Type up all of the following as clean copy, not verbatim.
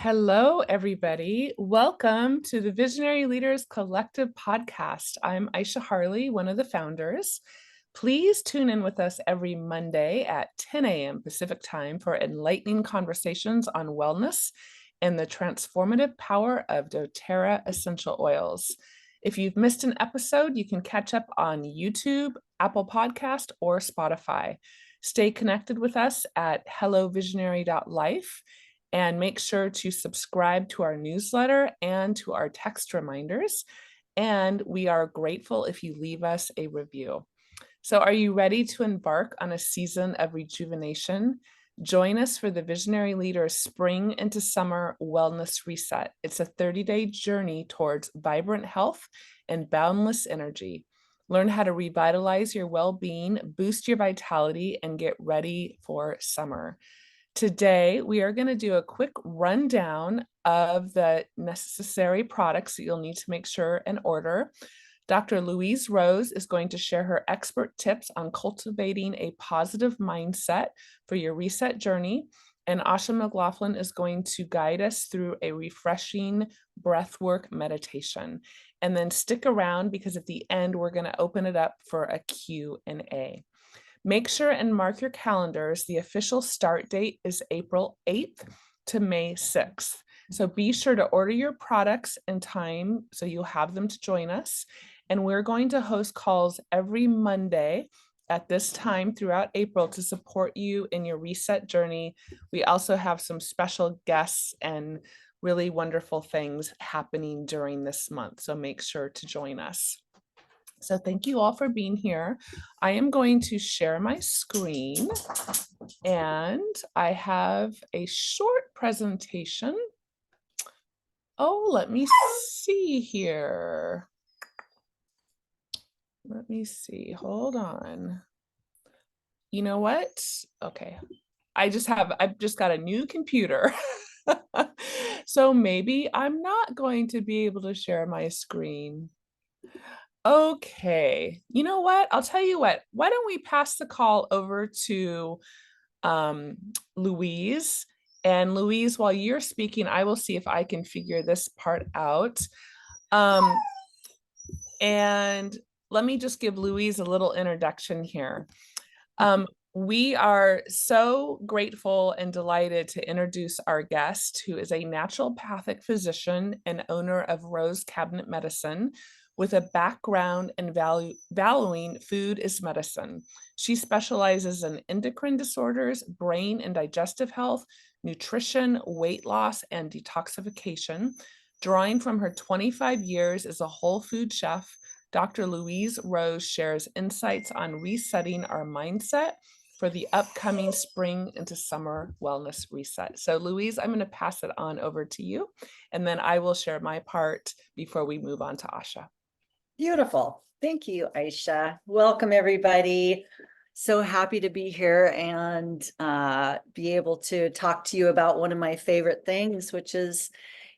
Hello, everybody. Welcome to the Visionary Leaders Collective podcast. I'm Aisha Harley, one of the founders. Please tune in with us every Monday at 10 a.m. Pacific time for enlightening conversations on wellness and the transformative power of doTERRA essential oils. If you've missed an episode, you can catch up on YouTube, Apple Podcast, or Spotify. Stay connected with us at hellovisionary.life. And make sure to subscribe to our newsletter and to our text reminders. And we are grateful if you leave us a review. So are you ready to embark on a season of rejuvenation? Join us for the Visionary Leaders Spring into Summer Wellness Reset. It's a 30-day journey towards vibrant health and boundless energy. Learn how to revitalize your well-being, boost your vitality, and get ready for summer. Today, we are going to do a quick rundown of the necessary products that you'll need to make sure and order. Dr. Louise Rose is going to share her expert tips on cultivating a positive mindset for your reset journey. And Asha McLaughlin is going to guide us through a refreshing breathwork meditation. And then stick around because at the end, we're going to open it up for a Q&A. Make sure and mark your calendars. The official start date is April 8th to May 6th. So be sure to order your products in time so you'll have them to join us. And we're going to host calls every Monday at this time throughout April to support you in your reset journey. We also have some special guests and really wonderful things happening during this month. So make sure to join us. So thank you all for being here. I am going to share my screen and I have a short presentation. Oh, let me see here. Let me see, hold on. You know what? Okay, I've just got a new computer. So maybe I'm not going to be able to share my screen. Okay, you know what? I'll tell you what, why don't we pass the call over to Louise. And Louise, while you're speaking, I will see if I can figure this part out. And let me just give Louise a little introduction here. We are so grateful and delighted to introduce our guest, who is a naturopathic physician and owner of Rose Cabinet Medicine, with a background in valuing food as medicine. She specializes in endocrine disorders, brain and digestive health, nutrition, weight loss, and detoxification. Drawing from her 25 years as a whole food chef, Dr. Louise Rose shares insights on resetting our mindset for the upcoming spring into summer wellness reset. So Louise, I'm going to pass it on over to you, and then I will share my part before we move on to Asha. Beautiful. Thank you, Aisha. Welcome, everybody. So happy to be here and be able to talk to you about one of my favorite things, which is,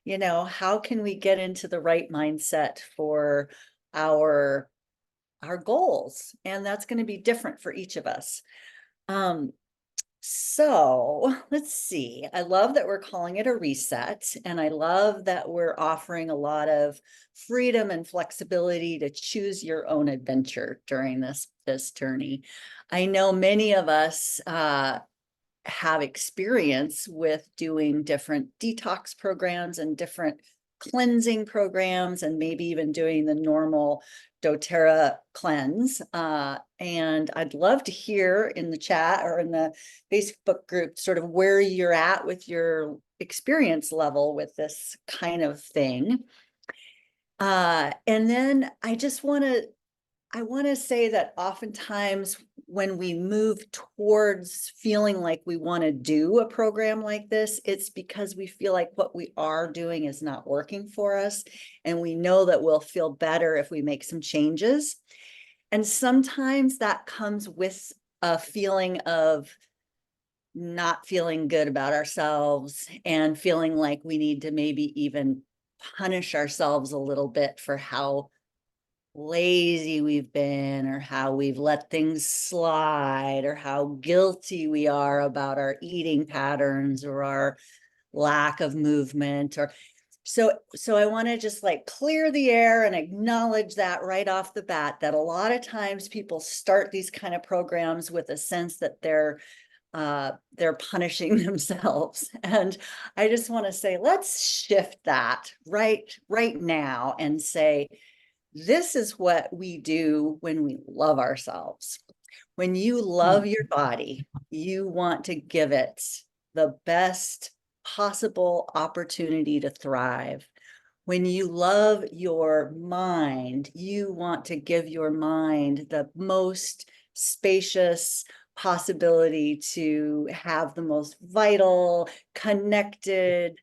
how can we get into the right mindset for our goals? And that's going to be different for each of us. So let's see. I love that we're calling it a reset, and I love that we're offering a lot of freedom and flexibility to choose your own adventure during this journey. I know many of us have experience with doing different detox programs and different cleansing programs, and maybe even doing the normal doTERRA cleanse. And I'd love to hear in the chat or in the Facebook group sort of where you're at with your experience level with this kind of thing. And then I want to say that oftentimes when we move towards feeling like we want to do a program like this, it's because we feel like what we are doing is not working for us. And we know that we'll feel better if we make some changes. And sometimes that comes with a feeling of not feeling good about ourselves and feeling like we need to maybe even punish ourselves a little bit for how lazy we've been, or how we've let things slide, or how guilty we are about our eating patterns or our lack of movement, or so I want to just like clear the air and acknowledge that right off the bat, that a lot of times people start these kind of programs with a sense that they're punishing themselves. And I just want to say, let's shift that right now and say, this is what we do when we love ourselves. When you love your body, you want to give it the best possible opportunity to thrive. When you love your mind, you want to give your mind the most spacious possibility to have the most vital, connected,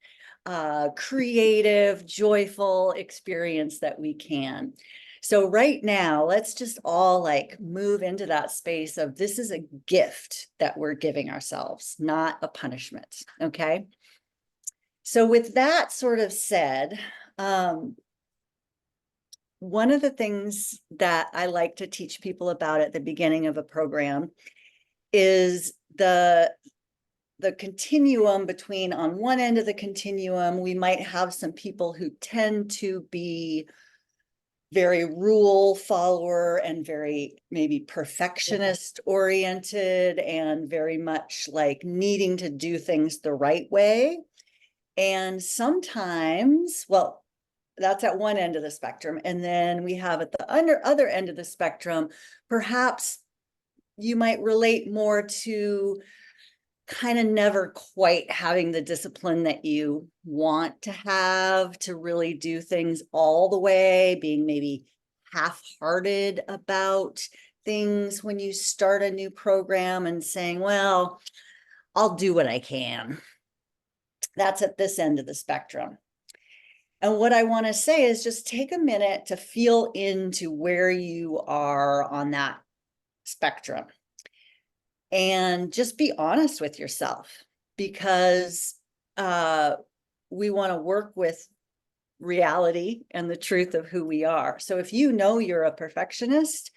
creative, joyful experience that we can. So right now, let's just all like move into that space of this is a gift that we're giving ourselves, not a punishment. Okay. So with that sort of said, one of the things that I like to teach people about at the beginning of a program is the continuum between, on one end of the continuum, we might have some people who tend to be very rule follower and very maybe perfectionist oriented and very much like needing to do things the right way. And sometimes, well, that's at one end of the spectrum. And then we have at the other end of the spectrum, perhaps you might relate more to kind of never quite having the discipline that you want to have to really do things all the way, being maybe half-hearted about things when you start a new program and saying, well, I'll do what I can. That's at this end of the spectrum. And what I want to say is just take a minute to feel into where you are on that spectrum. And just be honest with yourself, because we want to work with reality and the truth of who we are. So if you know you're a perfectionist,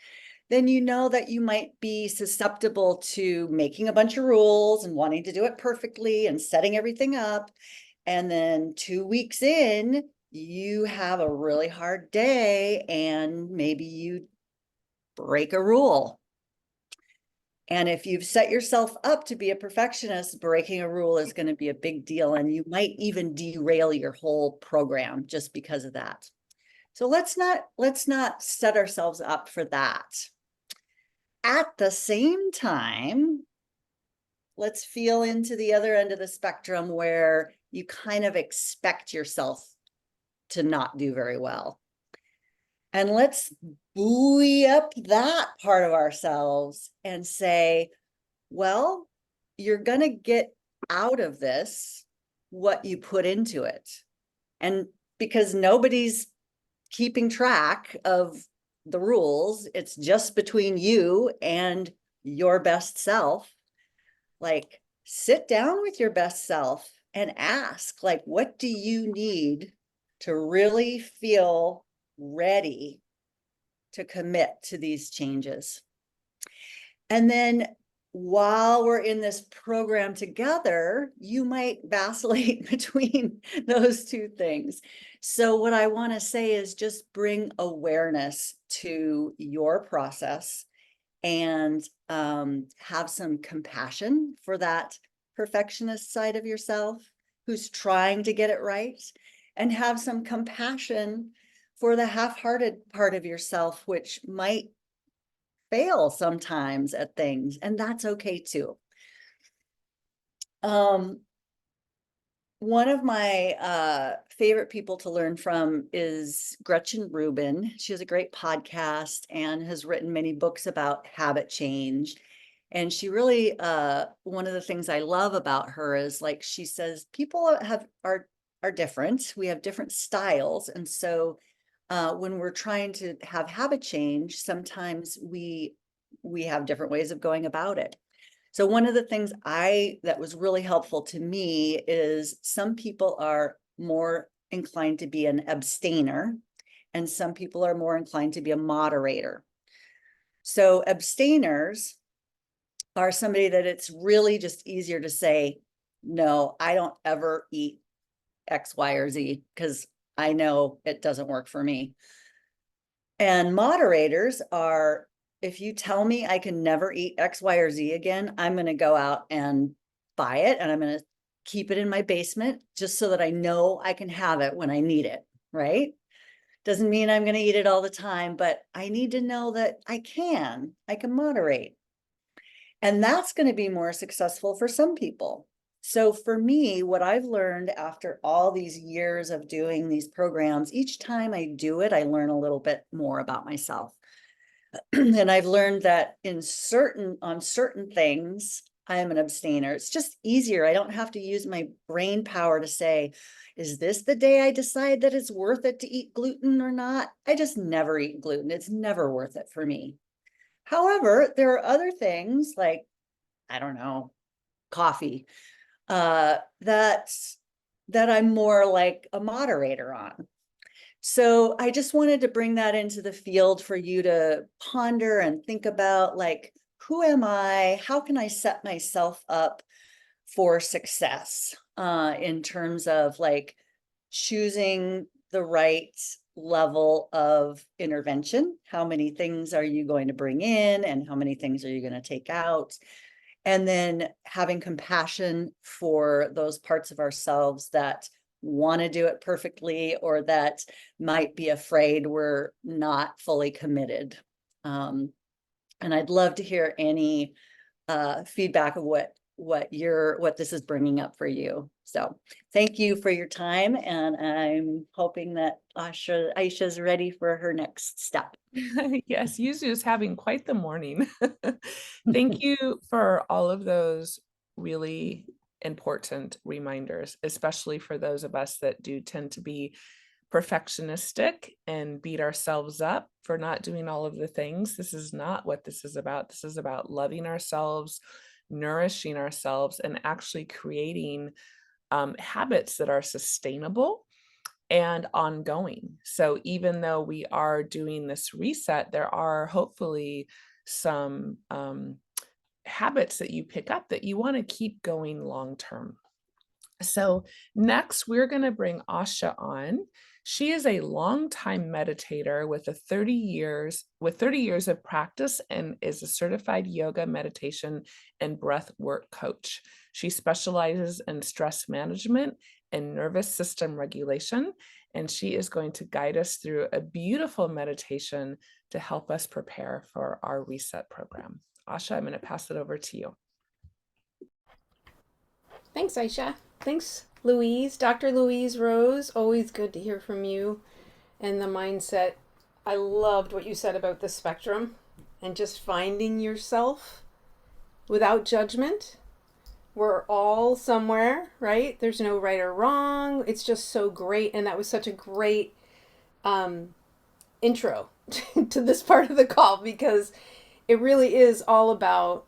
then you know that you might be susceptible to making a bunch of rules and wanting to do it perfectly and setting everything up. And then 2 weeks in, you have a really hard day and maybe you break a rule. And if you've set yourself up to be a perfectionist, breaking a rule is going to be a big deal. And you might even derail your whole program just because of that. So let's not set ourselves up for that. At the same time, let's feel into the other end of the spectrum where you kind of expect yourself to not do very well. And let's buoy up that part of ourselves and say, well, you're going to get out of this what you put into it. And because nobody's keeping track of the rules, it's just between you and your best self. Like, sit down with your best self and ask, like, what do you need to really feel ready to commit to these changes? And then while we're in this program together, you might vacillate between those two things. So what I want to say is just bring awareness to your process and have some compassion for that perfectionist side of yourself who's trying to get it right, and have some compassion for the half-hearted part of yourself, which might fail sometimes at things, and that's okay too. One of my favorite people to learn from is Gretchen Rubin. She has a great podcast and has written many books about habit change. And she really, one of the things I love about her is, like she says, people are different. We have different styles. And so when we're trying to have habit change, sometimes we have different ways of going about it. So one of the things that was really helpful to me is some people are more inclined to be an abstainer and some people are more inclined to be a moderator. So abstainers are somebody that it's really just easier to say, no, I don't ever eat X, Y, or Z because I know it doesn't work for me. And moderators are, if you tell me I can never eat X, Y, or Z again, I'm going to go out and buy it and I'm going to keep it in my basement just so that I know I can have it when I need it, right? Doesn't mean I'm going to eat it all the time, but I need to know that I can moderate. And that's going to be more successful for some people. So for me, what I've learned after all these years of doing these programs, each time I do it, I learn a little bit more about myself. And I've learned that on certain things, I am an abstainer. It's just easier. I don't have to use my brain power to say, is this the day I decide that it's worth it to eat gluten or not? I just never eat gluten. It's never worth it for me. However, there are other things like, I don't know, coffee, that I'm more like a moderator on. So I just wanted to bring that into the field for you to ponder and think about, like, who am I? How can I set myself up for success in terms of like choosing the right level of intervention? How many things are you going to bring in and how many things are you going to take out? And then having compassion for those parts of ourselves that want to do it perfectly or that might be afraid we're not fully committed. And I'd love to hear any feedback of what this is bringing up for you. So thank you for your time, and I'm hoping that Aisha's ready for her next step. Yes, usually is having quite the morning. Thank you for all of those really important reminders, especially for those of us that do tend to be perfectionistic and beat ourselves up for not doing all of the things. This is not what this is about. This is about loving ourselves, nourishing ourselves, and actually creating habits that are sustainable and ongoing. So even though we are doing this reset, there are hopefully some habits that you pick up that you want to keep going long term. So next, we're going to bring Asha on. She is a longtime meditator with 30 years of practice and is a certified yoga, meditation, and breath work coach. She specializes in stress management and nervous system regulation, and she is going to guide us through a beautiful meditation to help us prepare for our reset program. Asha, I'm going to pass it over to you. Thanks, Aisha. Thanks, Louise. Dr. Louise Rose, always good to hear from you. And the mindset, I loved what you said about the spectrum and just finding yourself without judgment. We're all somewhere, right? There's no right or wrong. It's just so great. And that was such a great intro to this part of the call because it really is all about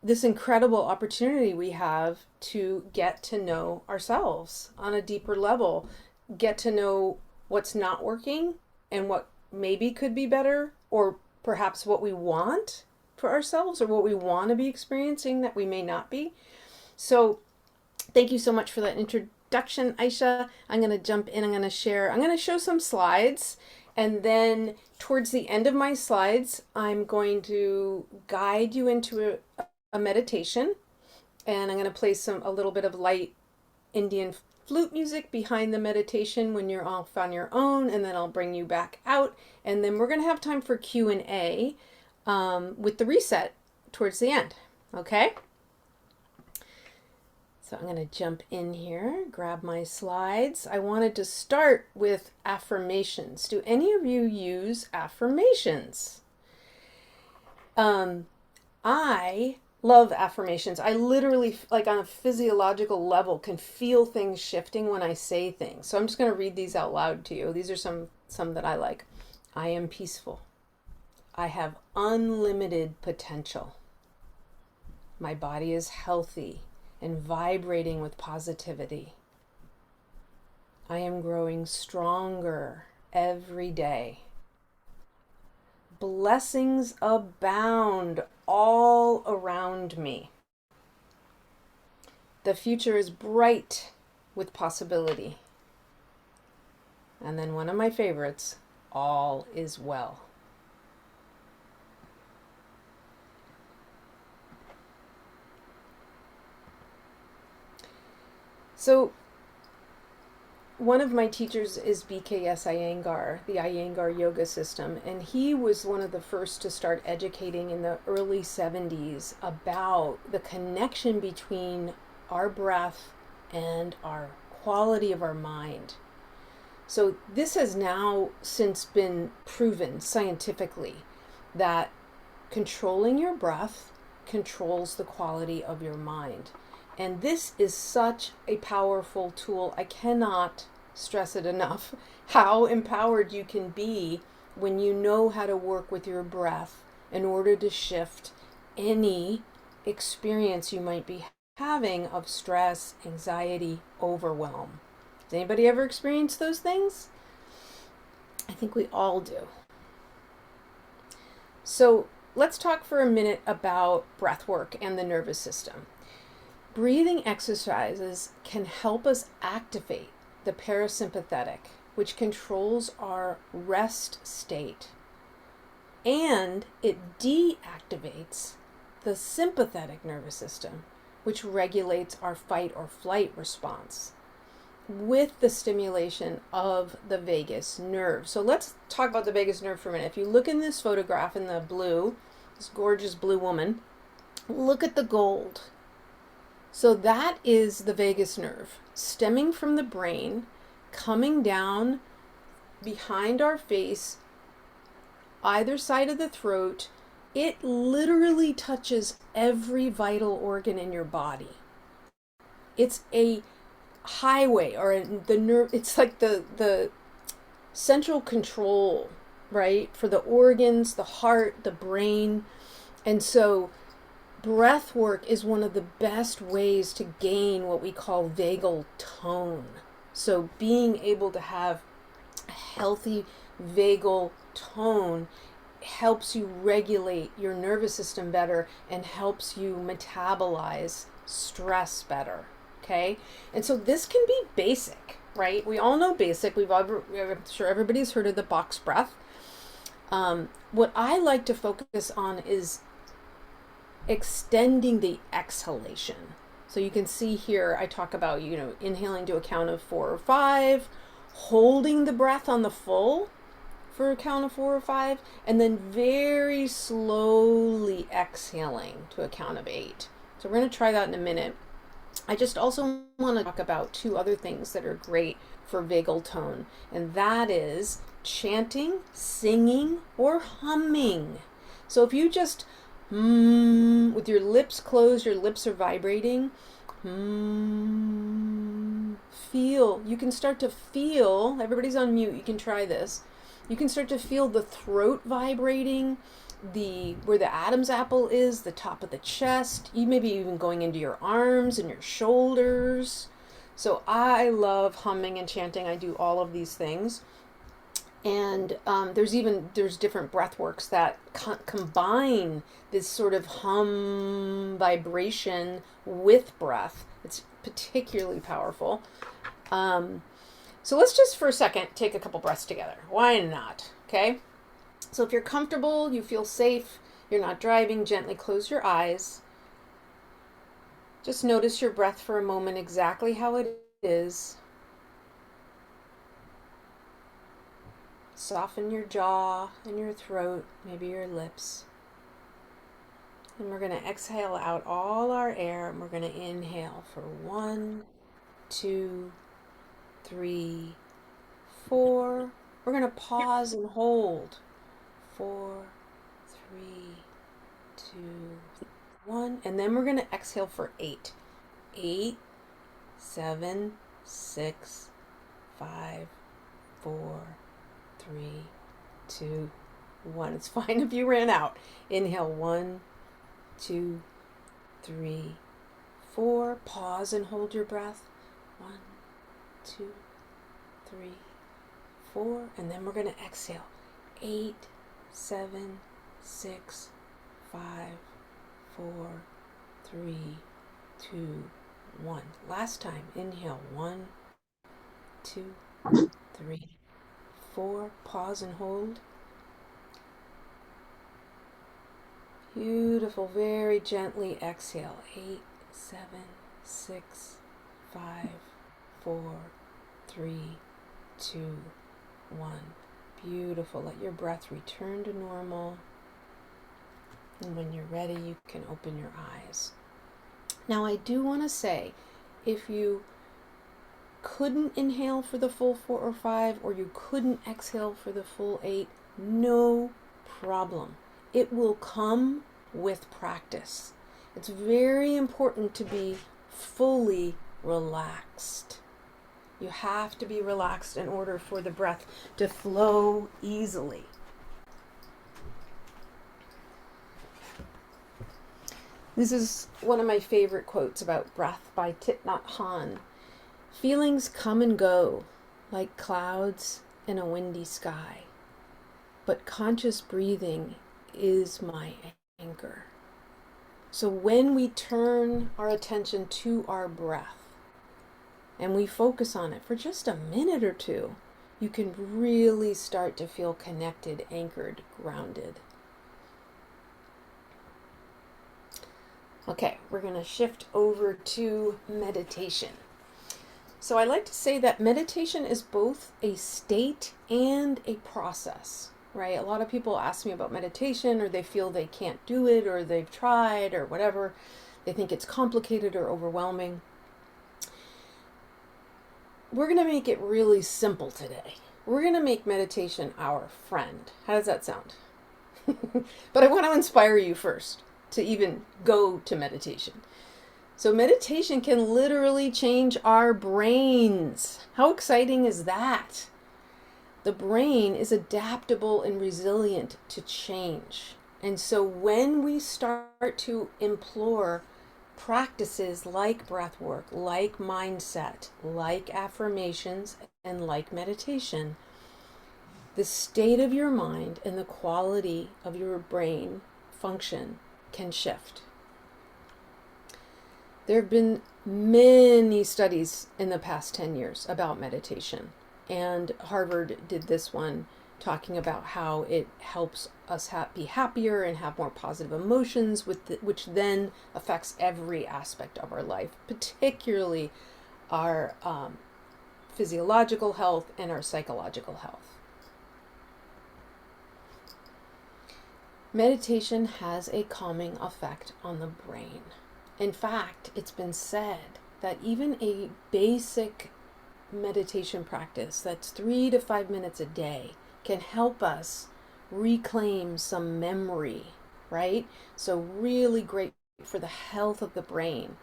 this incredible opportunity we have to get to know ourselves on a deeper level, get to know what's not working and what maybe could be better, or perhaps what we want for ourselves or what we want to be experiencing that we may not be. So, thank you so much for that introduction, Aisha. I'm going to jump in. I'm going to show some slides. And then towards the end of my slides, I'm going to guide you into a meditation, and I'm going to play a little bit of light Indian flute music behind the meditation when you're off on your own, and then I'll bring you back out, and then we're going to have time for Q&A with the reset towards the end. Okay, so I'm going to jump in here, grab my slides. I wanted to start with affirmations. Do any of you use affirmations? I love affirmations. I literally, like on a physiological level, can feel things shifting when I say things. So I'm just going to read these out loud to you. These are some that I like. I am peaceful. I have unlimited potential. My body is healthy and vibrating with positivity. I am growing stronger every day. Blessings abound all around me. The future is bright with possibility. And then one of my favorites, all is well. So one of my teachers is BKS Iyengar, the Iyengar yoga system, and he was one of the first to start educating in the early 70s about the connection between our breath and our quality of our mind. So this has now since been proven scientifically that controlling your breath controls the quality of your mind. And this is such a powerful tool. I cannot stress it enough how empowered you can be when you know how to work with your breath in order to shift any experience you might be having of stress, anxiety, overwhelm. Has anybody ever experienced those things? I think we all do. So let's talk for a minute about breath work and the nervous system. Breathing exercises can help us activate the parasympathetic, which controls our rest state, and it deactivates the sympathetic nervous system, which regulates our fight or flight response with the stimulation of the vagus nerve. So let's talk about the vagus nerve for a minute. If you look in this photograph in the blue, this gorgeous blue woman, look at the gold. So that is the vagus nerve stemming from the brain, coming down behind our face, either side of the throat. It literally touches every vital organ in your body. It's a highway, or the nerve, it's like the central control, right, for the organs, the heart, the brain. And so breath work is one of the best ways to gain what we call vagal tone. So being able to have a healthy vagal tone helps you regulate your nervous system better and helps you metabolize stress better. Okay? And so this can be basic, right? We all know basic. I'm sure everybody's heard of the box breath. What I like to focus on is extending the exhalation. So you can see here, I talk about, inhaling to a count of 4 or 5, holding the breath on the full for a count of 4 or 5, and then very slowly exhaling to a count of 8. So we're going to try that in a minute. I just also want to talk about 2 other things that are great for vagal tone, and that is chanting, singing, or humming. So if you just with your lips closed, your lips are vibrating. You can start to feel, everybody's on mute, you can try this. You can start to feel the throat vibrating, where the Adam's apple is, the top of the chest, you maybe even going into your arms and your shoulders. So I love humming and chanting. I do all of these things. And there's different breath works that combine this sort of hum vibration with breath. It's particularly powerful. So let's just for a second take a couple breaths together. Why not? Okay. So if you're comfortable, you feel safe, you're not driving, gently close your eyes. Just notice your breath for a moment, exactly how it is. Soften your jaw and your throat, maybe your lips. And we're going to exhale out all our air, and we're going to inhale for 1, 2, 3, 4. We're going to pause and hold. 4, 3, 2, 1. And then we're going to exhale for 8. 8, 7, 6, 5, 4, 3, 2, 1. It's fine if you ran out. Inhale 1, 2, 3, 4. Pause and hold your breath. 1, 2, 3, 4. And then we're going to exhale. 8, 7, 6, 5, 4, 3, 2, 1. Last time. Inhale. 1, 2, 3, 4. Pause and hold. Beautiful. Very gently exhale. 8, 7, 6, 5, 4, 3, 2, 1. Beautiful. Let your breath return to normal. And when you're ready, you can open your eyes. Now, I do want to say, if you couldn't inhale for the full 4 or 5, or you couldn't exhale for the full 8, no problem. It will come with practice. It's very important to be fully relaxed. You have to be relaxed in order for the breath to flow easily. This is one of my favorite quotes about breath by Thich Nhat Hanh. Feelings come and go like clouds in a windy sky, but conscious breathing is my anchor. So when we turn our attention to our breath and we focus on it for just a minute or two, you can really start to feel connected, anchored, grounded. Okay, we're going to shift over to meditation. So I like to say that meditation is both a state and a process, right? A lot of people ask me about meditation, or they feel they can't do it, or they've tried, or whatever. They think it's complicated or overwhelming. We're going to make it really simple today. We're going to make meditation our friend. How does that sound? But I want to inspire you first to even go to meditation. So meditation can literally change our brains. How exciting is that? The brain is adaptable and resilient to change. And so when we start to implore practices like breathwork, like mindset, like affirmations, and like meditation, the state of your mind and the quality of your brain function can shift. There have been many studies in the past 10 years about meditation, and Harvard did this one talking about how it helps us be happier and have more positive emotions, which then affects every aspect of our life, particularly our physiological health and our psychological health. Meditation has a calming effect on the brain. In fact, it's been said that even a basic meditation practice that's 3 to 5 minutes a day can help us reclaim some memory, right? So really great for the health of the brain.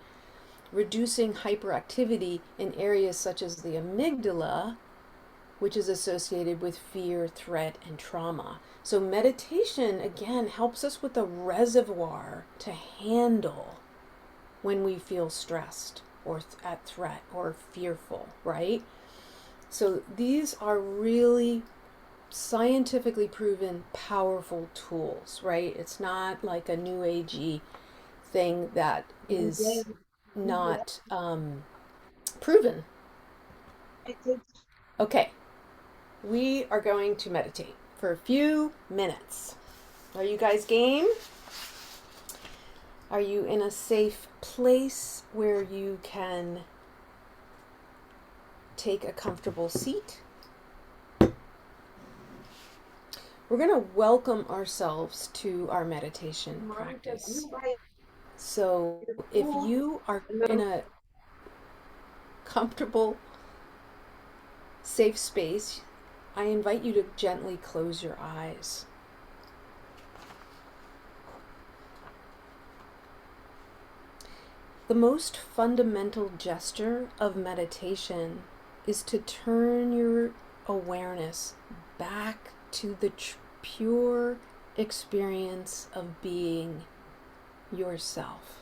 Reducing hyperactivity in areas such as the amygdala, which is associated with fear, threat, and trauma. So meditation, again, helps us with a reservoir to handle when we feel stressed or at threat or fearful, right? So these are really scientifically proven powerful tools, right? It's not like a new agey thing that is not proven. Okay, we are going to meditate for a few minutes. Are you guys game? Are you in a safe place where you can take a comfortable seat? We're going to welcome ourselves to our meditation practice. So if you are in a comfortable, safe space, I invite you to gently close your eyes. The most fundamental gesture of meditation is to turn your awareness back to the pure experience of being yourself.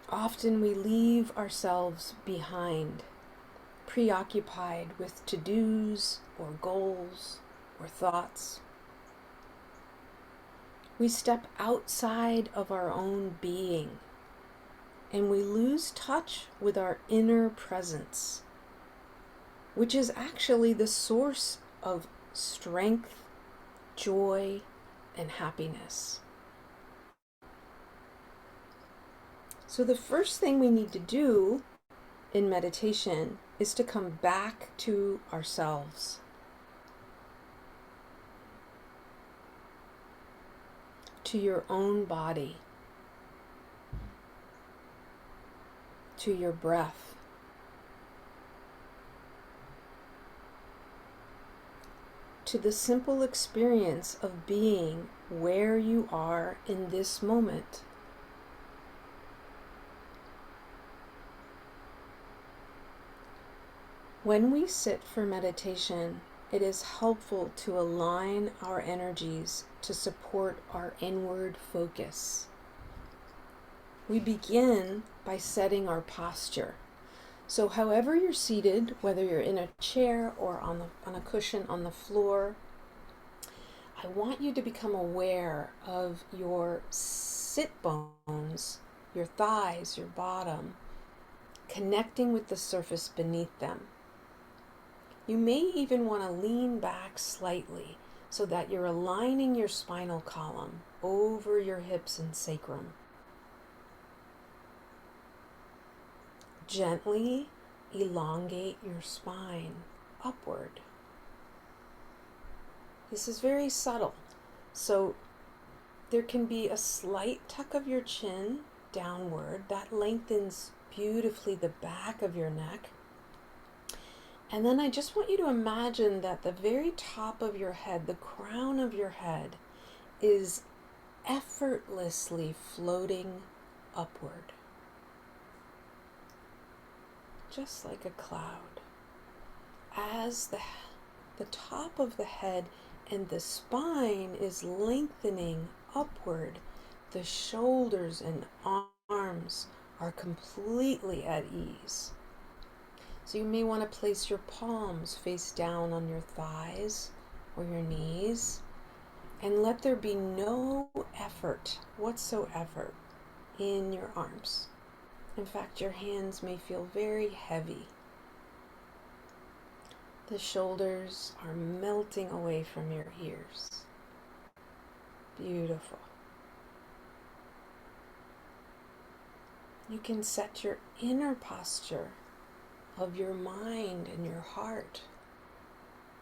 Often we leave ourselves behind, preoccupied with to-dos or goals or thoughts. We step outside of our own being and we lose touch with our inner presence, which is actually the source of strength, joy, and happiness. So the first thing we need to do in meditation is to come back to ourselves. To your own body. To your breath. To the simple experience of being where you are in this moment. When we sit for meditation, it is helpful to align our energies to support our inward focus. We begin by setting our posture. So however you're seated, whether you're in a chair or on a cushion on the floor, I want you to become aware of your sit bones, your thighs, your bottom, connecting with the surface beneath them. You may even want to lean back slightly so that you're aligning your spinal column over your hips and sacrum. Gently elongate your spine upward. This is very subtle, so there can be a slight tuck of your chin downward that lengthens beautifully the back of your neck. And then I just want you to imagine that the very top of your head, the crown of your head, is effortlessly floating upward. Just like a cloud. As the top of the head and the spine is lengthening upward, the shoulders and arms are completely at ease. So you may want to place your palms face down on your thighs or your knees and let there be no effort whatsoever in your arms. In fact, your hands may feel very heavy. The shoulders are melting away from your ears. Beautiful. You can set your inner posture of your mind and your heart,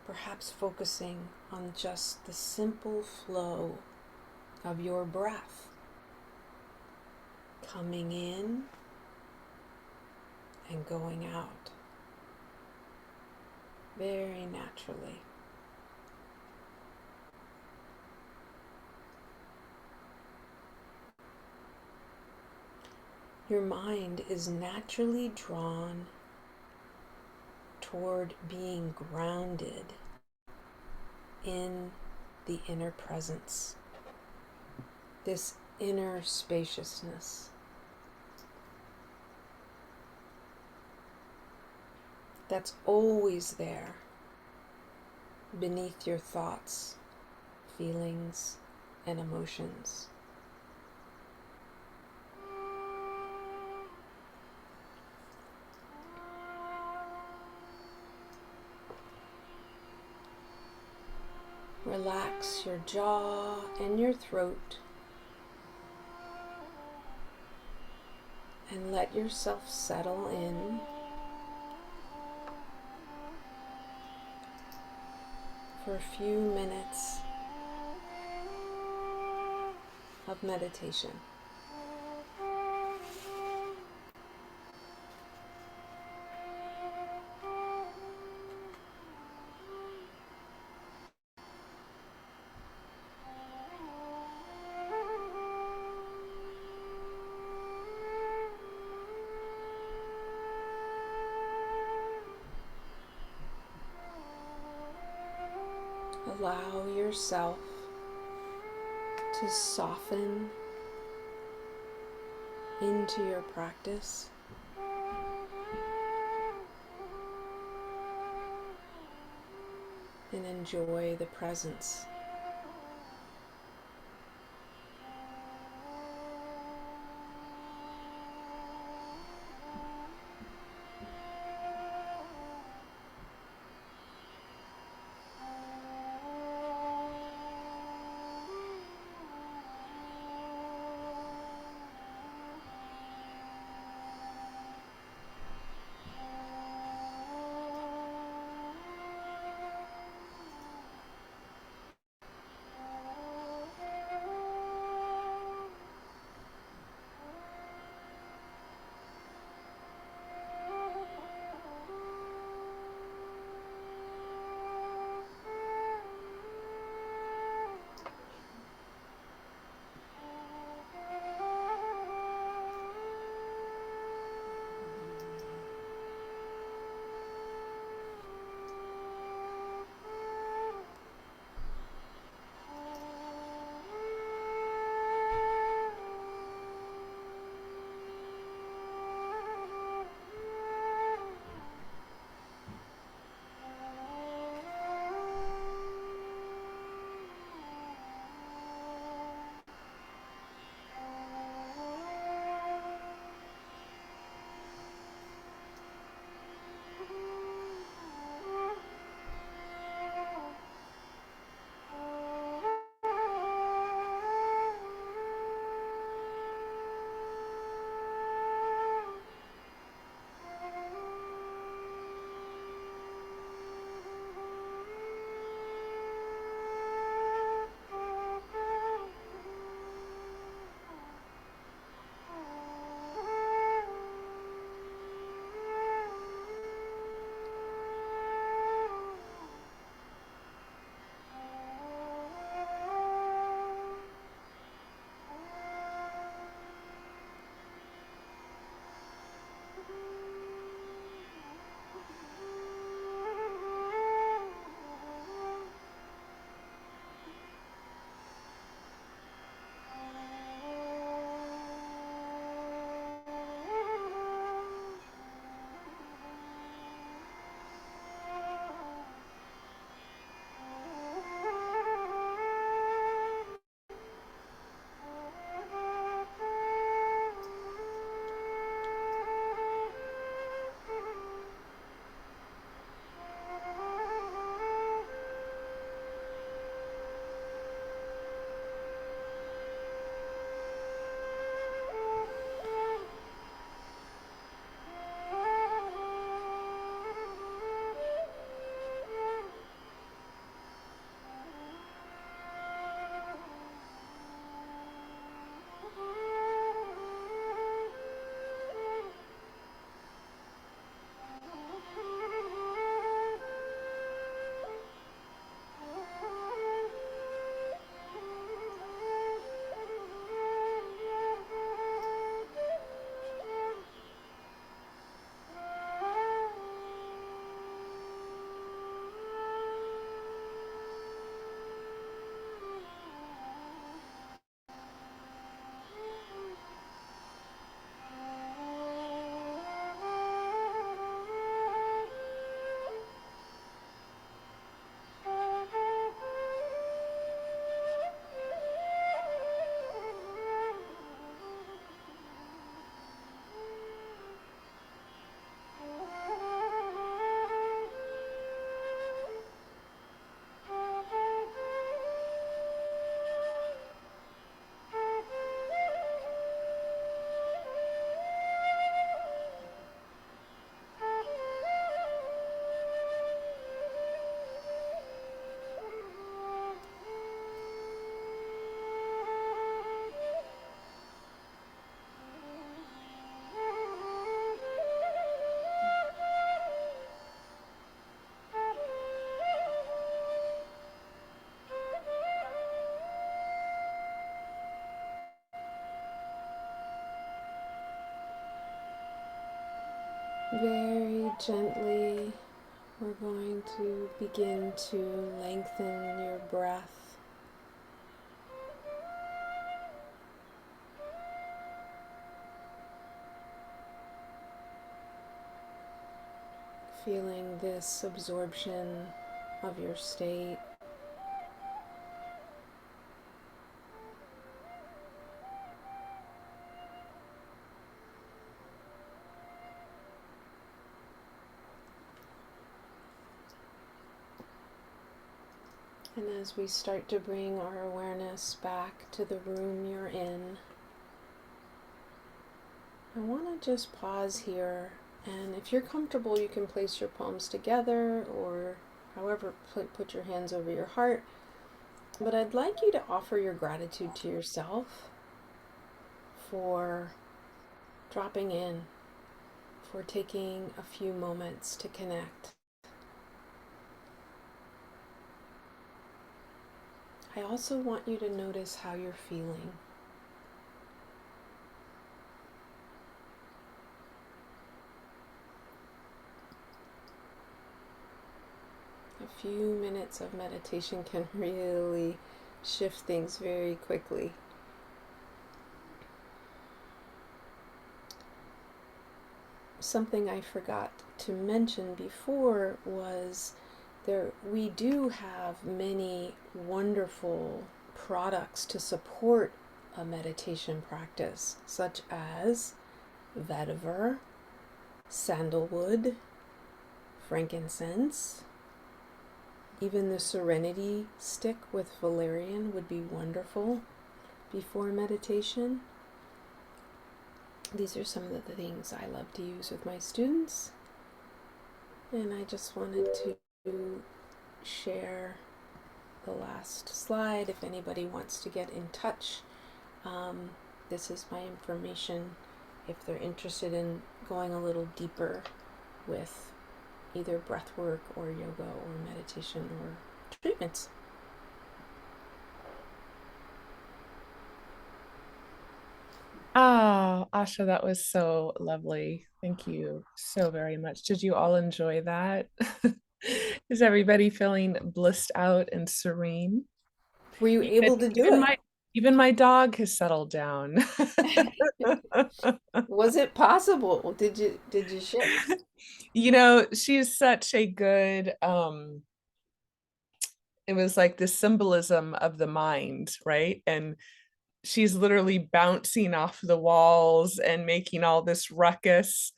perhaps focusing on just the simple flow of your breath, coming in and going out, very naturally. Your mind is naturally drawn toward being grounded in the inner presence, this inner spaciousness. That's always there, beneath your thoughts, feelings, and emotions. Relax your jaw and your throat and let yourself settle in for a few minutes of meditation. Allow yourself to soften into your practice. And enjoy the presence. Very gently, we're going to begin to lengthen your breath. Feeling this absorption of your state. And as we start to bring our awareness back to the room you're in, I want to just pause here, and if you're comfortable, you can place your palms together or however, put your hands over your heart. But I'd like you to offer your gratitude to yourself for dropping in, for taking a few moments to connect. I also want you to notice how you're feeling. A few minutes of meditation can really shift things very quickly. Something I forgot to mention before was we do have many wonderful products to support a meditation practice, such as vetiver, sandalwood, frankincense. Even the serenity stick with valerian would be wonderful before meditation. These are some of the things I love to use with my students, and I just wanted to share the last slide. If anybody wants to get in touch, this is my information if they're interested in going a little deeper with either breathwork or yoga or meditation or treatments. Oh, Asha, that was so lovely. Thank you so very much. Did you all enjoy that? Is everybody feeling blissed out and serene? Were you able to do Even it? my dog has settled down. Was it possible? Did you shift? She's such a good it was like the symbolism of the mind, right? And she's literally bouncing off the walls and making all this ruckus.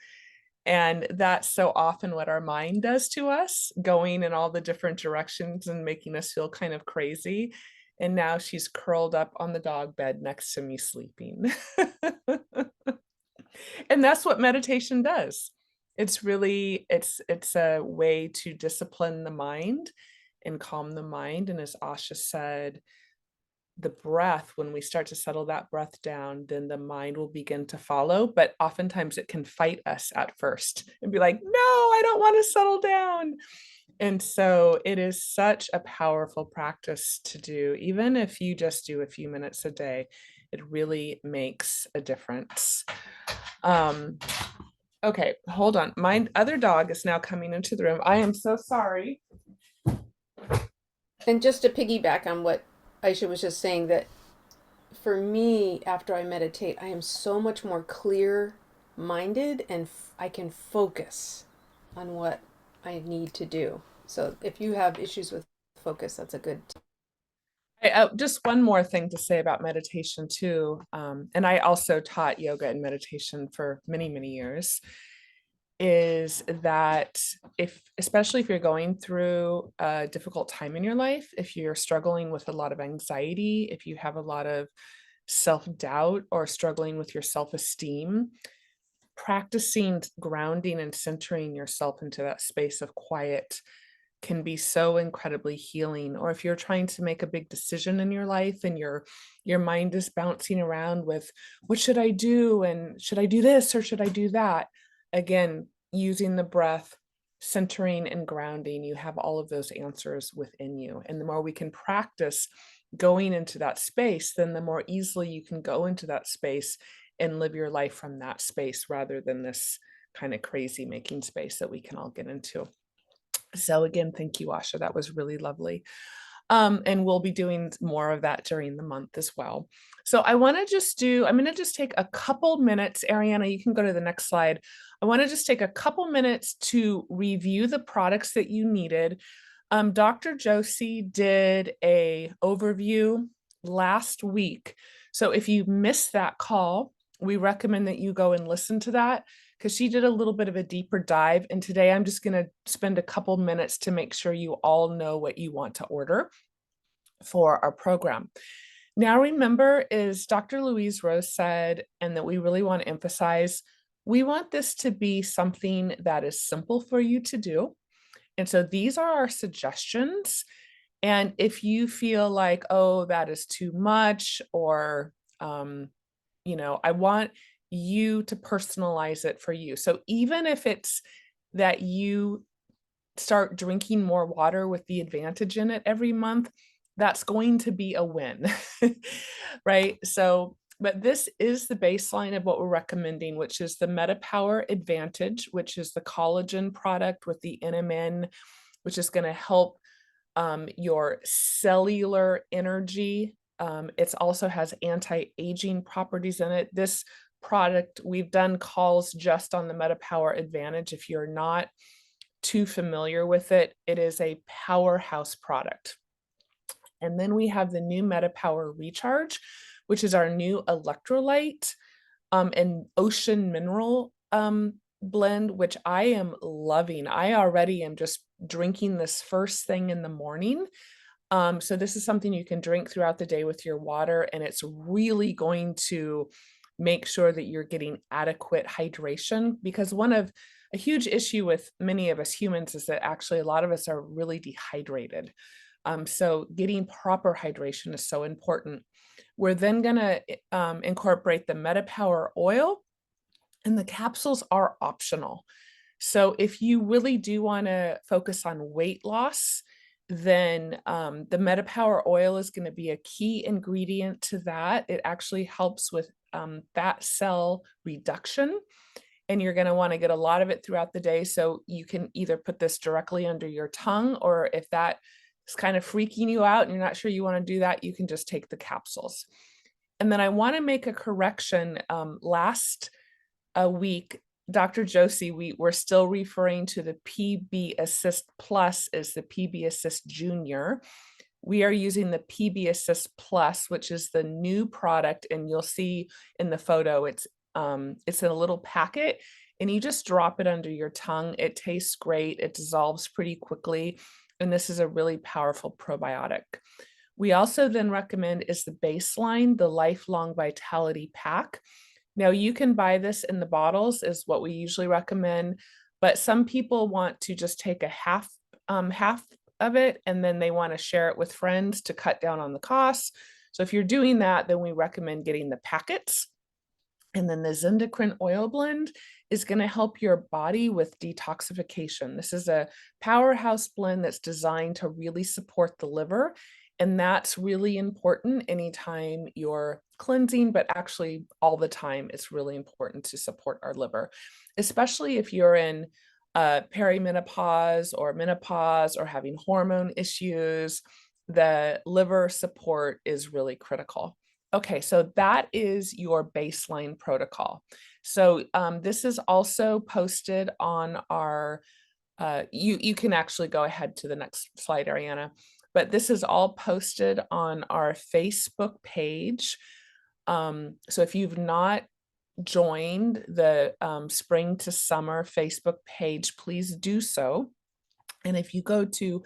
And that's so often what our mind does to us, going in all the different directions and making us feel kind of crazy. And now she's curled up on the dog bed next to me sleeping. And that's what meditation does. It's a way to discipline the mind and calm the mind. And as Asha said, the breath, when we start to settle that breath down, then the mind will begin to follow. But oftentimes it can fight us at first and be like, no, I don't want to settle down. And so it is such a powerful practice to do. Even if you just do a few minutes a day, it really makes a difference. Okay, hold on. My other dog is now coming into the room. I am so sorry. And just to piggyback on what Aisha was just saying, that for me, after I meditate, I am so much more clear minded and I can focus on what I need to do. So if you have issues with focus, that's a good. Just one more thing to say about meditation too. And I also taught yoga and meditation for many, many years, is that especially if you're going through a difficult time in your life, if you're struggling with a lot of anxiety, if you have a lot of self-doubt or struggling with your self-esteem, practicing grounding and centering yourself into that space of quiet can be so incredibly healing. Or if you're trying to make a big decision in your life and your mind is bouncing around with, what should I do, and should I do this or should I do that? Again, using the breath, centering and grounding, you have all of those answers within you. And the more we can practice going into that space, then the more easily you can go into that space and live your life from that space rather than this kind of crazy making space that we can all get into. So again, thank you, Asha. That was really lovely. And we'll be doing more of that during the month as well. So I'm going to just take a couple minutes. Ariana, you can go to the next slide. I want to just take a couple minutes to review the products that you needed. Dr. Josie did a overview last week. So if you missed that call, we recommend that you go and listen to that, because she did a little bit of a deeper dive. And today I'm just going to spend a couple minutes to make sure you all know what you want to order for our program. Now, remember, as Dr. Louise Rose said, and that we really want to emphasize, we want this to be something that is simple for you to do. And so these are our suggestions. And if you feel like, oh, that is too much, or, I want you to personalize it for you. So even if it's that you start drinking more water with the advantage in it every month, that's going to be a win, right? So, but this is the baseline of what we're recommending, which is the MetaPower Advantage, which is the collagen product with the NMN, which is going to help your cellular energy. It also has anti-aging properties in it. This product, we've done calls just on the MetaPower Advantage. If you're not too familiar with it, it is a powerhouse product. And then we have the new MetaPower Recharge, which is our new electrolyte and ocean mineral blend, which I am loving. I already am just drinking this first thing in the morning. So this is something you can drink throughout the day with your water, and it's really going to make sure that you're getting adequate hydration, because a huge issue with many of us humans is that actually a lot of us are really dehydrated. So getting proper hydration is so important. We're then going to incorporate the MetaPower oil, and the capsules are optional. So if you really do want to focus on weight loss, then the MetaPower oil is going to be a key ingredient to that. It actually helps with fat cell reduction, and you're going to want to get a lot of it throughout the day. So you can either put this directly under your tongue, or if that is kind of freaking you out and you're not sure you want to do that, you can just take the capsules. And then I want to make a correction. Last week, Dr. Josie, we're still referring to the PB Assist Plus as the PB Assist Junior. We are using the PB Assist Plus, which is the new product, and you'll see in the photo, it's in a little packet, and you just drop it under your tongue. It tastes great. It dissolves pretty quickly, and this is a really powerful probiotic. We also then recommend is the baseline, the Lifelong Vitality Pack. Now you can buy this in the bottles is what we usually recommend, but some people want to just take a half of it, and then they want to share it with friends to cut down on the costs. So if you're doing that, then we recommend getting the packets. And then the Zendocrine oil blend is going to help your body with detoxification. This is a powerhouse blend that's designed to really support the liver. And that's really important anytime you're cleansing, but actually all the time, it's really important to support our liver, especially if you're in perimenopause or menopause or having hormone issues. The liver support is really critical. Okay, so that is your baseline protocol. So this is also posted on our, you can actually go ahead to the next slide, Ariana, but this is all posted on our Facebook page. So if you've not joined the Spring to Summer Facebook page, please do so. And if you go to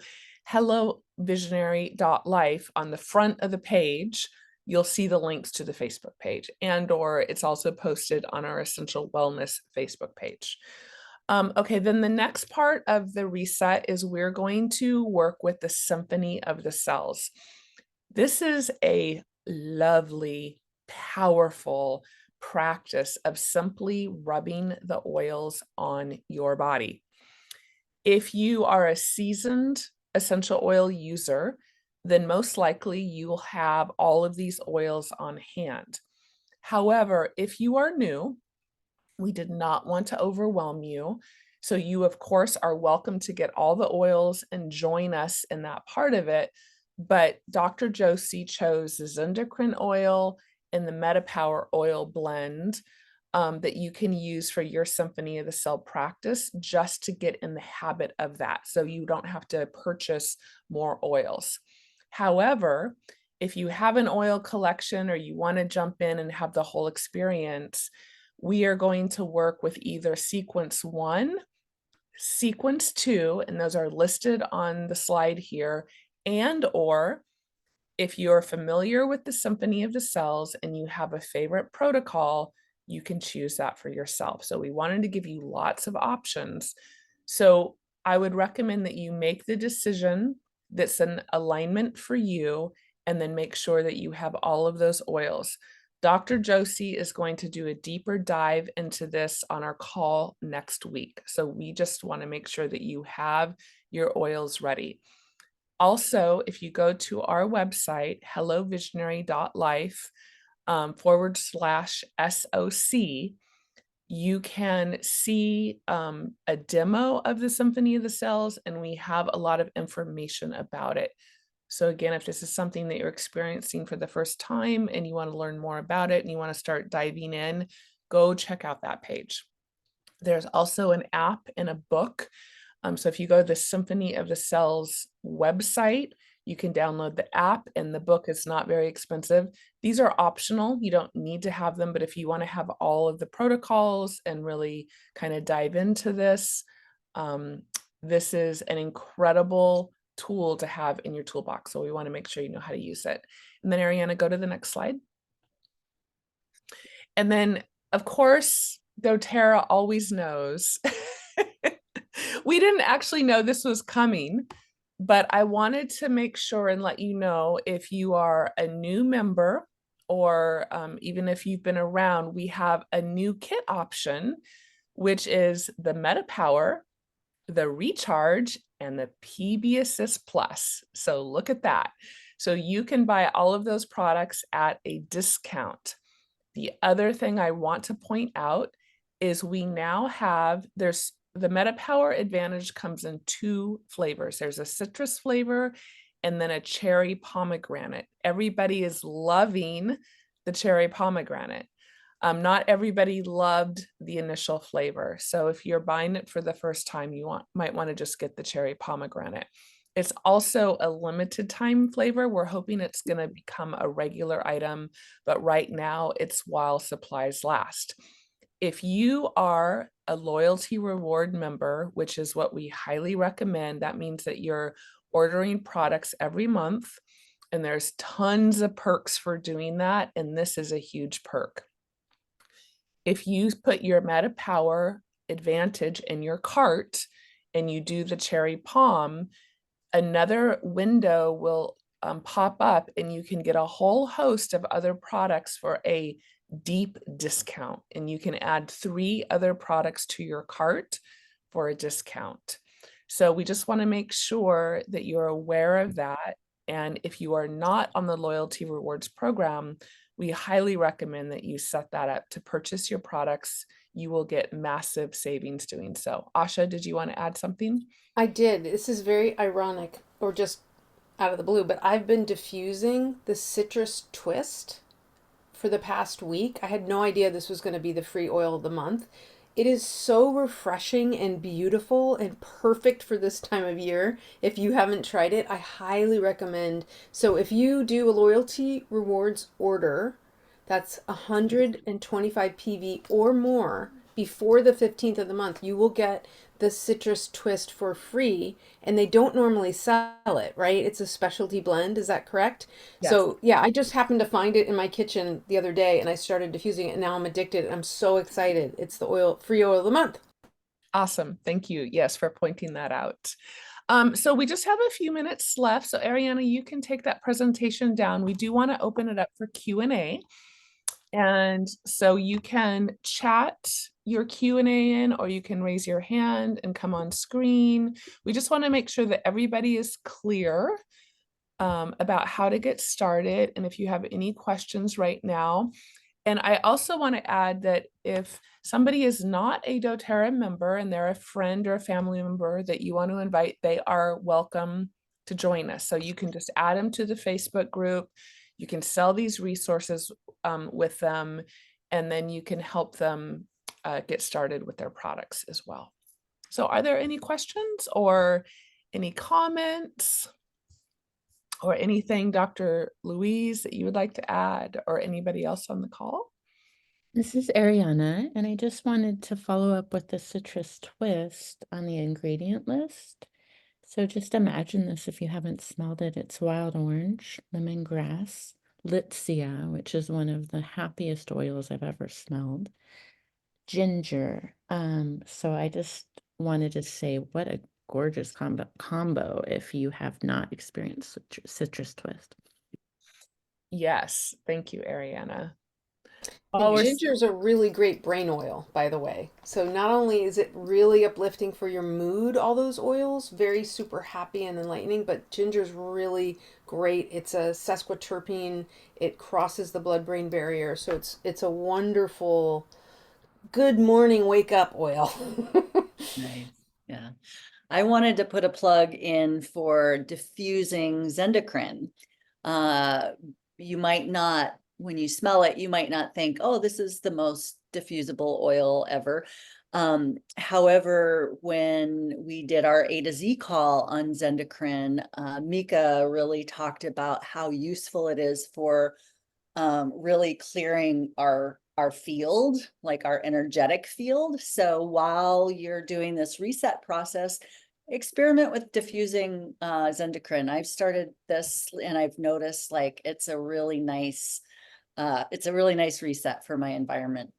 hellovisionary.life on the front of the page, you'll see the links to the Facebook page, and or it's also posted on our Essential Wellness Facebook page. Okay, then the next part of the reset is we're going to work with the Symphony of the Cells. This is a lovely, powerful practice of simply rubbing the oils on your body. If you are a seasoned essential oil user, then most likely you'll have all of these oils on hand. However, if you are new We did not want to overwhelm you. So you, of course, are welcome to get all the oils and join us in that part of it. But Dr. Josie chose the Zendocrine oil and the MetaPower oil blend that you can use for your Symphony of the Cell practice just to get in the habit of that. So you don't have to purchase more oils. However, if you have an oil collection or you want to jump in and have the whole experience, we are going to work with either sequence 1, sequence 2, and those are listed on the slide here, and or if you're familiar with the Symphony of the Cells and you have a favorite protocol, you can choose that for yourself. So we wanted to give you lots of options. So I would recommend that you make the decision that's an alignment for you, and then make sure that you have all of those oils. Dr. Josie is going to do a deeper dive into this on our call next week. So we just want to make sure that you have your oils ready. Also, if you go to our website, hellovisionary.life /SOC, you can see a demo of the Symphony of the Cells, and we have a lot of information about it. So again, if this is something that you're experiencing for the first time and you want to learn more about it and you want to start diving in, go check out that page. There's also an app and a book. So if you go to the Symphony of the Cells website, you can download the app, and the book is not very expensive. These are optional. You don't need to have them, but if you want to have all of the protocols and really kind of dive into this, this is an incredible tool to have in your toolbox. So we want to make sure you know how to use it. And then Ariana, go to the next slide. And then, of course, doTERRA always knows. We didn't actually know this was coming, but I wanted to make sure and let you know, if you are a new member or even if you've been around, we have a new kit option, which is the MetaPower, the Recharge, and the PB Assist Plus. So look at that. So you can buy all of those products at a discount. The other thing I want to point out is we now have, there's the MetaPower Advantage comes in 2 flavors. There's a citrus flavor and then a cherry pomegranate. Everybody is loving the cherry pomegranate. Not everybody loved the initial flavor. So if you're buying it for the first time, you might want to just get the cherry pomegranate. It's also a limited time flavor. We're hoping it's going to become a regular item, but right now it's while supplies last. If you are a loyalty reward member, which is what we highly recommend, that means that you're ordering products every month, and there's tons of perks for doing that, and this is a huge perk. If you put your MetaPower Advantage in your cart and you do the cherry palm, another window will pop up and you can get a whole host of other products for a deep discount, and you can add 3 other products to your cart for a discount. So we just want to make sure that you're aware of that. And if you are not on the loyalty rewards program, we highly recommend that you set that up to purchase your products. You will get massive savings doing so. Asha, did you want to add something? I did. This is very ironic, or just out of the blue, but I've been diffusing the citrus twist for the past week. I had no idea this was going to be the free oil of the month. It is so refreshing and beautiful and perfect for this time of year. If you haven't tried it, I highly recommend. So if you do a loyalty rewards order, that's 125 PV or more before the 15th of the month, you will get the citrus twist for free, and they don't normally sell it, right? It's a specialty blend, is that correct? Yes. So yeah, I just happened to find it in my kitchen the other day, and I started diffusing it, and now I'm addicted, and I'm so excited. It's the free oil of the month. Awesome. Thank you. Yes, for pointing that out. So we just have a few minutes left. So Ariana, you can take that presentation down. We do want to open it up for Q&A. And so you can chat your Q&A in, or you can raise your hand and come on screen. We just want to make sure that everybody is clear about how to get started. And if you have any questions right now, And I also want to add that if somebody is not a doTERRA member and they're a friend or a family member that you want to invite, they are welcome to join us. So you can just add them to the Facebook group. You can sell these resources with them, and then you can help them get started with their products as well. So are there any questions or any comments or anything, Dr. Louise, that you would like to add, or anybody else on the call? This is Ariana, and I just wanted to follow up with the citrus twist on the ingredient list. So just imagine this if you haven't smelled it. It's wild orange, lemongrass, litsea, which is one of the happiest oils I've ever smelled, ginger. So I just wanted to say what a gorgeous combo if you have not experienced citrus twist. Yes, thank you, Ariana. And ginger is a really great brain oil, by the way. So not only is it really uplifting for your mood, all those oils, very super happy and enlightening, but ginger's really great. It's a sesquiterpene. It crosses the blood-brain barrier, so it's a wonderful good morning wake up oil. Nice. Yeah. I wanted to put a plug in for diffusing Zendocrine. You might not, when you smell it, you might not think, oh, this is the most diffusible oil ever. However, when we did our A to Z call on Zendocrine, Mika really talked about how useful it is for really clearing our field, like our energetic field. So while you're doing this reset process, experiment with diffusing Zendocrine. I've started this and I've noticed like it's a really nice reset for my environment.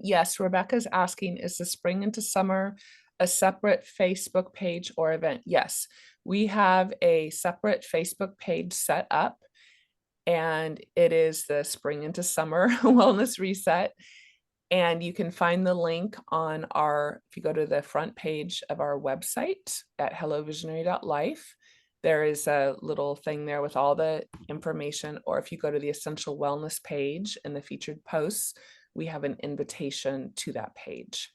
Yes, Rebecca's asking, is the Spring into Summer a separate Facebook page or event? Yes, we have a separate Facebook page set up, and it is the Spring into Summer Wellness Reset. And you can find the link on if you go to the front page of our website at hellovisionary.life, there is a little thing there with all the information. Or if you go to the Essential Wellness page in the featured posts, we have an invitation to that page.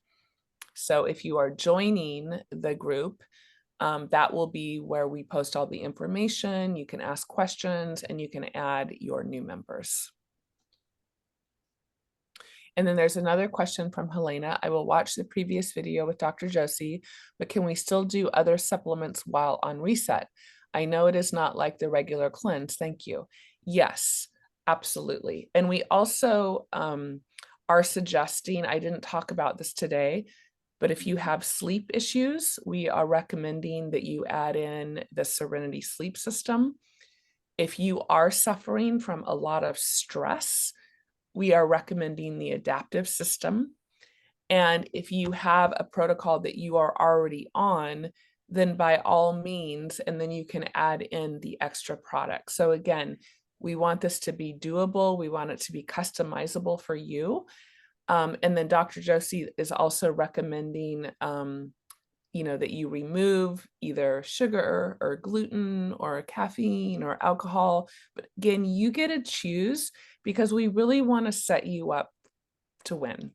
So if you are joining the group, that will be where we post all the information. You can ask questions and you can add your new members. And then there's another question from Helena. I will watch the previous video with Dr. Josie, but can we still do other supplements while on reset? I know it is not like the regular cleanse. Thank you. Yes, absolutely. And we also are suggesting, I didn't talk about this today, but if you have sleep issues, we are recommending that you add in the Serenity sleep system. If you are suffering from a lot of stress, we are recommending the adaptive system. And if you have a protocol that you are already on, then by all means, and then you can add in the extra product. So again, we want this to be doable. We want it to be customizable for you. And then Dr. Josie is also recommending, that you remove either sugar or gluten or caffeine or alcohol. But again, you get to choose, because we really want to set you up to win.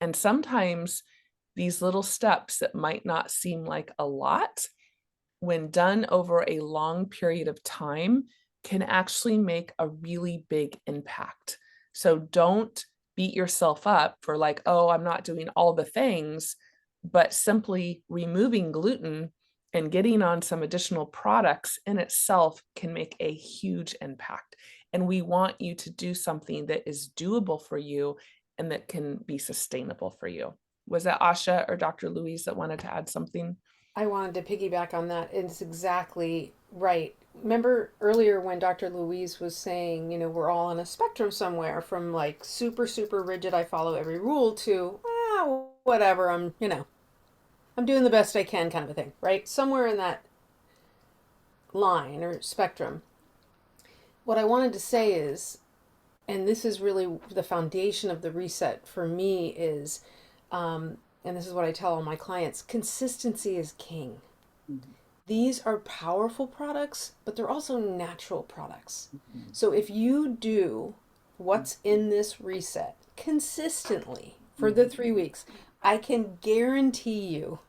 And sometimes these little steps that might not seem like a lot, when done over a long period of time, can actually make a really big impact. So don't beat yourself up for like, oh, I'm not doing all the things, but simply removing gluten and getting on some additional products in itself can make a huge impact. And we want you to do something that is doable for you and that can be sustainable for you. Was that Asha or Dr. Louise that wanted to add something? I wanted to piggyback on that. It's exactly right. Remember earlier when Dr. Louise was saying, we're all on a spectrum somewhere from like super, super rigid, I follow every rule to, whatever, I'm doing the best I can kind of a thing, right? Somewhere in that line or spectrum. What I wanted to say is, and this is really the foundation of the reset for me is, and this is what I tell all my clients, consistency is king. Mhm. these are powerful products, but they're also natural products. Mhm. So if you do what's in this reset consistently for the 3 weeks, I can guarantee you,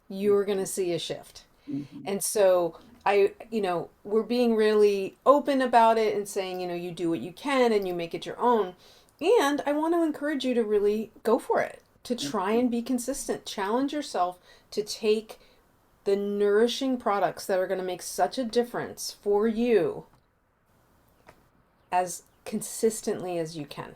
you're going to see a shift. Mhm. And so we're being really open about it and saying, you do what you can and you make it your own. And I want to encourage you to really go for it, to try and be consistent. Challenge yourself to take the nourishing products that are going to make such a difference for you as consistently as you can,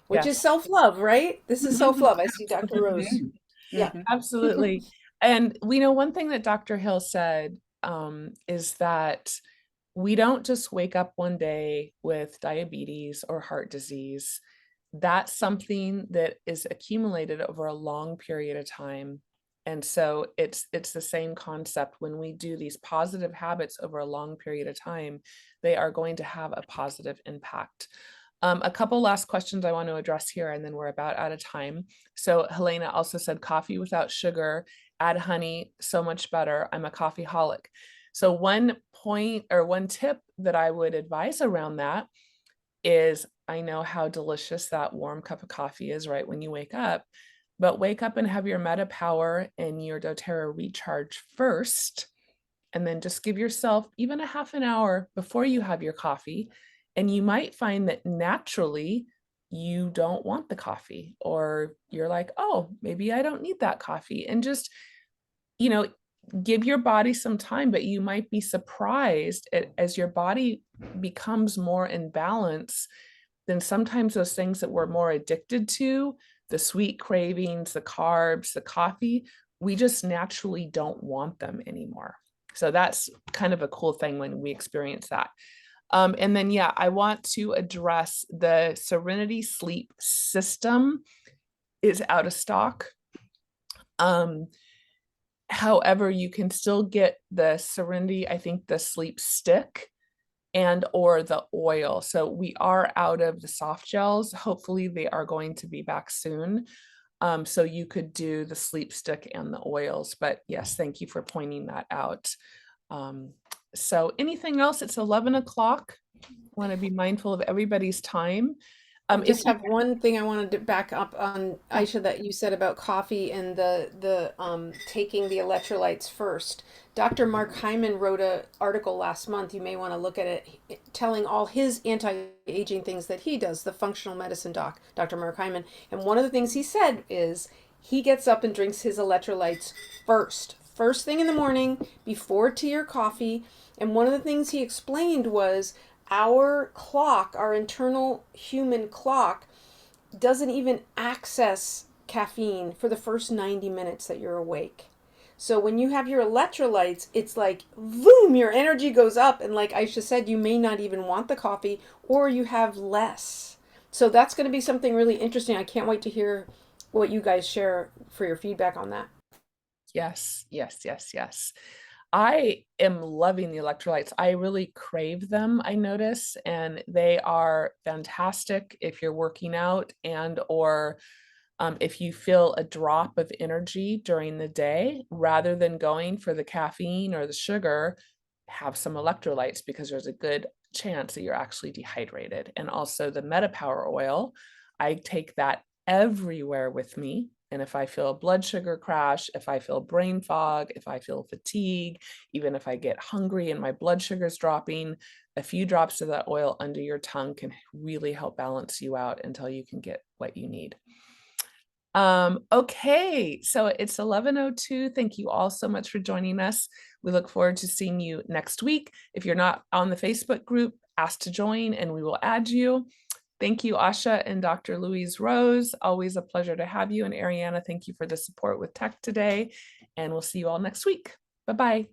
which is Yes. self-love, right? This is self-love. I see Dr. Rose. Mhm. Yeah. Mhm. Absolutely. And we know one thing that Dr. Hill said is that we don't just wake up one day with diabetes or heart disease. That's something that is accumulated over a long period of time. And so it's the same concept. When we do these positive habits over a long period of time, they are going to have a positive impact. A couple last questions I want to address here, and then we're about out of time. So Helena also said coffee without sugar, add honey, so much better. I'm a coffeeholic. So one point or one tip that I would advise around that is, I know how delicious that warm cup of coffee is right when you wake up, but wake up and have your Meta Power and your doTERRA recharge first, and then just give yourself even a half an hour before you have your coffee. And you might find that naturally you don't want the coffee, or you're like, oh, maybe I don't need that coffee. And just, you know, give your body some time, but you might be surprised as your body becomes more in balance, then sometimes those things that we're more addicted to, the sweet cravings, the carbs, the coffee, we just naturally don't want them anymore. So that's kind of a cool thing when we experience that. And then, yeah, I want to address the Serenity Sleep System is out of stock. However, you can still get the Serenity, I think the sleep stick and or the oil. So we are out of the soft gels. Hopefully they are going to be back soon. So you could do the sleep stick and the oils, but yes, thank you for pointing that out. So anything else? It's 11 o'clock. Want to be mindful of everybody's time. I If just have one thing I wanted to back up on, Aisha, that you said about coffee and the taking the electrolytes first. Dr. Mark Hyman wrote an article last month. You may want to look at it, telling all his anti-aging things that he does. The functional medicine doc, Dr. Mark Hyman, and one of the things he said is he gets up and drinks his electrolytes first thing in the morning before tea or coffee. And one of the things he explained was our clock, our internal human clock, doesn't even access caffeine for the first 90 minutes that you're awake. So when you have your electrolytes, it's like, boom, your energy goes up. And like Aisha said, you may not even want the coffee, or you have less. So that's going to be something really interesting. I can't wait to hear what you guys share for your feedback on that. Yes, yes, yes, yes. I am loving the electrolytes. I really crave them, I notice, and they are fantastic if you're working out and or if you feel a drop of energy during the day, rather than going for the caffeine or the sugar, have some electrolytes because there's a good chance that you're actually dehydrated. And also the MetaPower oil, I take that everywhere with me. And if I feel a blood sugar crash, if I feel brain fog, if I feel fatigue, even if I get hungry and my blood sugar is dropping, a few drops of that oil under your tongue can really help balance you out until you can get what you need. Okay, so it's 11:02. Thank you all so much for joining us. We look forward to seeing you next week. If you're not on the Facebook group, ask to join and we will add you. Thank you, Asha and Dr. Louise Rose. Always a pleasure to have you. And Ariana, thank you for the support with tech today. And we'll see you all next week. Bye-bye.